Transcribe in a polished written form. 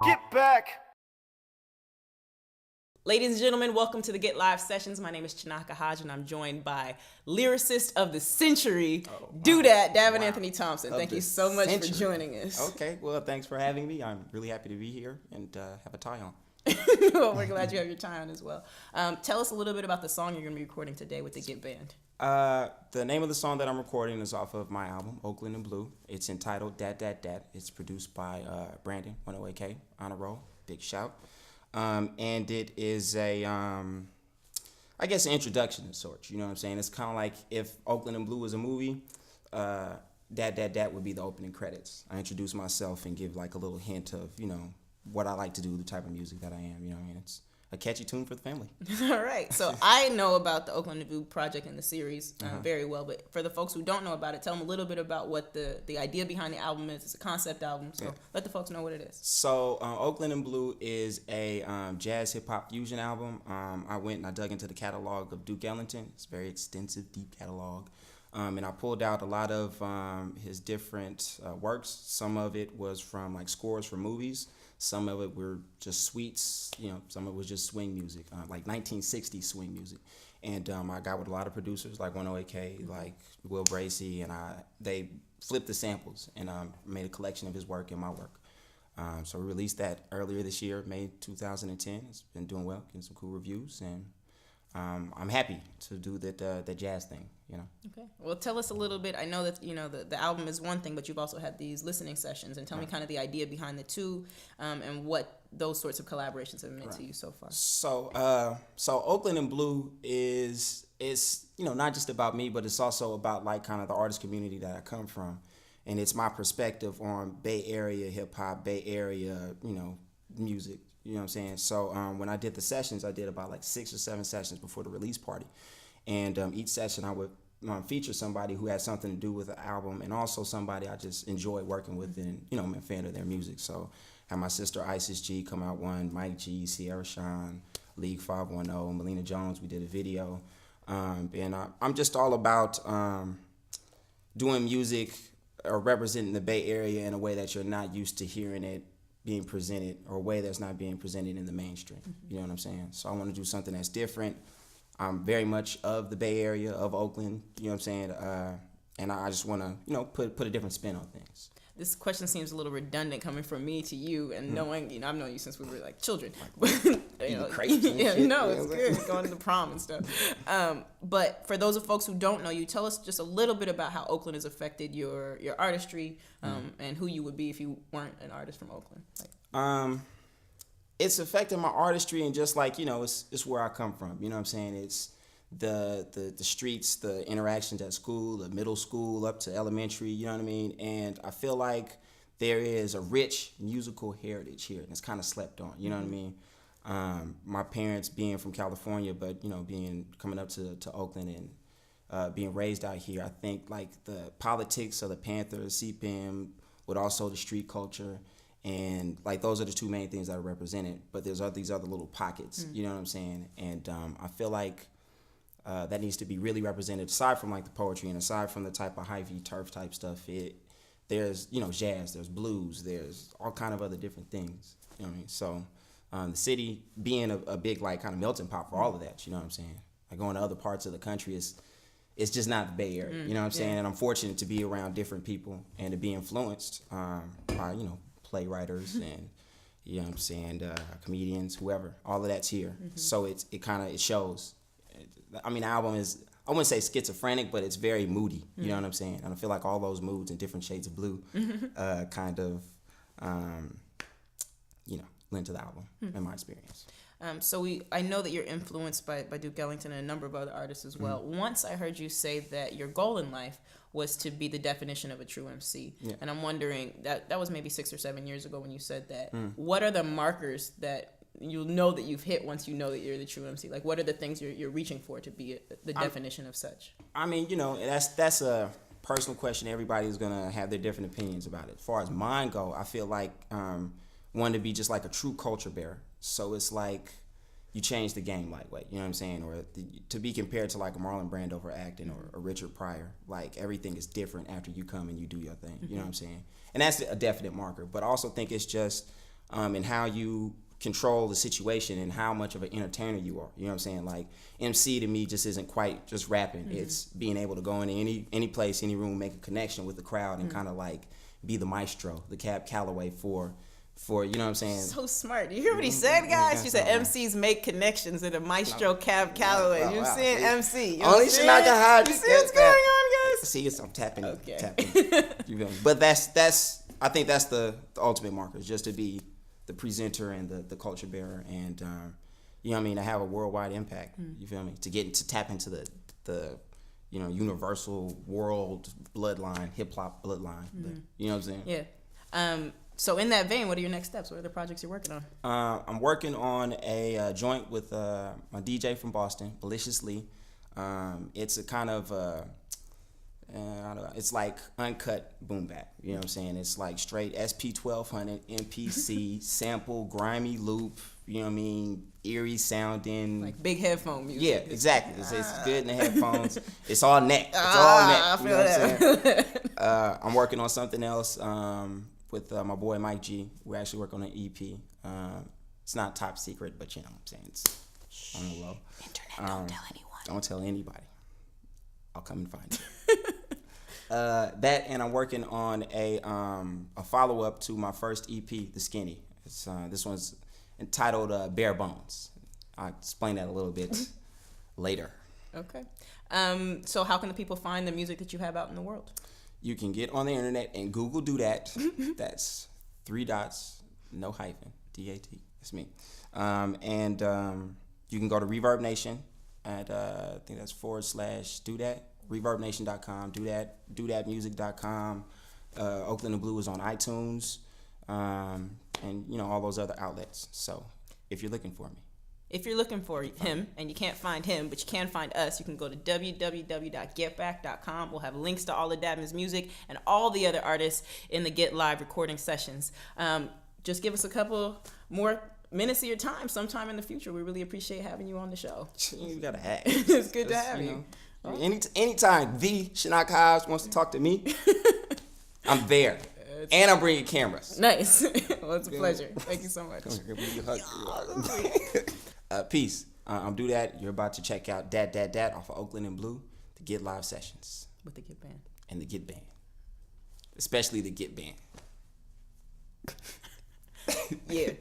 Get back! Ladies and gentlemen, welcome to the Get Live Sessions. My name is Chinaka Hodge, and I'm joined by lyricist of the century, D.A.T, Davin Anthony Thompson. Thank you so much for joining us. Okay, well, thanks for having me. I'm really happy to be here and have a tie on. Well, we're glad you have your tie on as well. Tell us a little bit about the song you're going to be recording today with the Get Band. The name of the song that I'm recording is off of my album, Oakland and Blue. It's entitled D.A.T. It's produced by Brandon, 108K, on a roll. Big shout. And it is I guess an introduction of sorts, you know what I'm saying? It's kind of like if Oakland and Blue was a movie, Dat would be the opening credits. I introduce myself and give like a little hint of, what I like to do, the type of music that I am, you know what I mean? It's a catchy tune for the family. All right. So I know about the Oakland and Blue project and the series very well, but for the folks who don't know about it, tell them a little bit about what the idea behind the album is. It's a concept album, so let the folks know what it is. So Oakland and Blue is a jazz hip-hop fusion album. I went and I dug into the catalog of Duke Ellington. It's a very extensive, deep catalog. And I pulled out a lot of his different works. Some of it was from like scores for movies. Some of it were just suites, some of it was just swing music, like 1960s swing music. And I got with a lot of producers like 108K, like Will Bracey, and they flipped the samples and made a collection of his work and my work. So we released that earlier this year, May 2010. It's been doing well, getting some cool reviews, and I'm happy to do the jazz thing, Okay. Well, tell us a little bit. I know that, the album is one thing, but you've also had these listening sessions, and tell me kind of the idea behind the two and what those sorts of collaborations have meant to you so far. So Oakland and Blue is not just about me, but it's also about like kind of the artist community that I come from. And it's my perspective on Bay Area hip hop, Bay Area, music. You know what I'm saying? So when I did the sessions, I did about like 6 or 7 sessions before the release party. And each session I would feature somebody who had something to do with the album and also somebody I just enjoy working with and, I'm a fan of their music. So I had my sister Isis G come out one, Mike G, Sierra Sean, League 510, Melina Jones. We did a video. And I'm just all about doing music or representing the Bay Area in a way that you're not used to hearing it being presented or a way that's not being presented in the mainstream. You know what I'm saying? So I want to do something that's different. I'm very much of the Bay Area, of Oakland, you know what I'm saying? And I just want to, put a different spin on things. This question seems a little redundant coming from me to you, and knowing, I've known you since we were like children. Crazy. Yeah, it's good going to the prom and stuff. But for those of folks who don't know you, tell us just a little bit about how Oakland has affected your artistry and who you would be if you weren't an artist from Oakland. It's affected my artistry and just like, it's where I come from. You know what I'm saying? It's the streets, the interactions at school, the middle school up to elementary, you know what I mean? And I feel like there is a rich musical heritage here, and it's kind of slept on, you know what I mean? My parents being from California, but, coming up to Oakland and being raised out here, I think like the politics of the Panthers seep in with also the street culture. And like those are the two main things that are represented, but there's these other little pockets, you know what I'm saying? And I feel like that needs to be really represented aside from like the poetry and aside from the type of Hy-Vee turf type stuff. There's jazz, there's blues, there's all kind of other different things. You know what I mean? So the city being a big like kind of melting pot for all of that. You know what I'm saying? Like going to other parts of the country it's just not the Bay Area. You know what I'm saying? And I'm fortunate to be around different people and to be influenced by playwriters and you know what I'm saying, comedians, whoever. All of that's here. So it shows. I mean, the album is, I wouldn't say schizophrenic, but it's very moody. You know what I'm saying? And I feel like all those moods and different shades of blue kind of, lend to the album in my experience. So I know that you're influenced by Duke Ellington and a number of other artists as well. Once I heard you say that your goal in life was to be the definition of a true MC. Yeah. And I'm wondering, that was maybe 6 or 7 years ago when you said that. What are the markers that you'll know that you've hit once you know that you're the true MC? Like, what are the things you're reaching for to be the definition of such? I mean, that's a personal question. Everybody's going to have their different opinions about it. As far as mine go, I feel like one to be just like a true culture bearer. So it's like you change the game lightweight, you know what I'm saying? Or to be compared to like a Marlon Brando for acting or a Richard Pryor, like everything is different after you come and you do your thing, you know what I'm saying? And that's a definite marker. But I also think it's just and how you control the situation and how much of an entertainer you are. You know what I'm saying? Like, MC to me just isn't quite just rapping. Mm-hmm. It's being able to go in any place, any room, make a connection with the crowd, and kind of like be the maestro, the Cab Calloway for you know what I'm saying? So smart. You hear what he said, guys? She said MCs make connections in a maestro Cab Calloway. You're seeing MC. You Only should not hide. You see what's going on, guys? See, I'm tapping. Okay. Tapping. You feel me? But that's I think that's the ultimate marker, just to be the presenter and the culture bearer, and you know what I mean, to have a worldwide impact. You feel me? To tap into the you know, universal world bloodline, hip hop bloodline. You know what I'm saying? Yeah. So in that vein, what are your next steps? What are the projects you're working on? I'm working on a joint with my DJ from Boston, Malicious Lee. It's a kind of I don't know, it's like uncut boom bap. You know what I'm saying? It's like straight SP1200 MPC sample, grimy loop. You know what I mean? Eerie sounding, like big headphone music. Yeah, exactly. It's good in the headphones. It's all neck. It's all neck. I You feel know what I'm saying? that. I'm working on something else with my boy Mike G. We're actually working on an EP. It's not top secret, but you know what I'm saying, it's on the low. Internet, don't tell anyone. Don't tell anybody. I'll come and find you. That, and I'm working on a follow up to my first EP, The Skinny. It's this one's entitled Bare Bones. I'll explain that a little bit later. Okay. So how can the people find the music that you have out in the world? You can get on the internet and Google D.A.T. That's 3 dots, no hyphen, D.A.T. That's me. And you can go to Reverb Nation at I think that's /do-that. ReverbNation.com, do-that music.com. Oakland and Blue is on iTunes, and you know, all those other outlets. So if you're looking for me. If you're looking for him and you can't find him, but you can find us, you can go to www.getback.com. We'll have links to all of Davin's music and all the other artists in the Get Live recording sessions. Just give us a couple more minutes of your time sometime in the future. We really appreciate having you on the show. You gotta ask. It's good to have you. Anytime the Shanaka House wants to talk to me, I'm there. And I'm bringing cameras. Nice. Well, it's a pleasure. Thank you so much. Peace. I'm Do That. You're about to check out Dat off of Oakland and Blue, the Get Live sessions. With the Get Band. And the Get Band. Especially the Get Band. Yeah.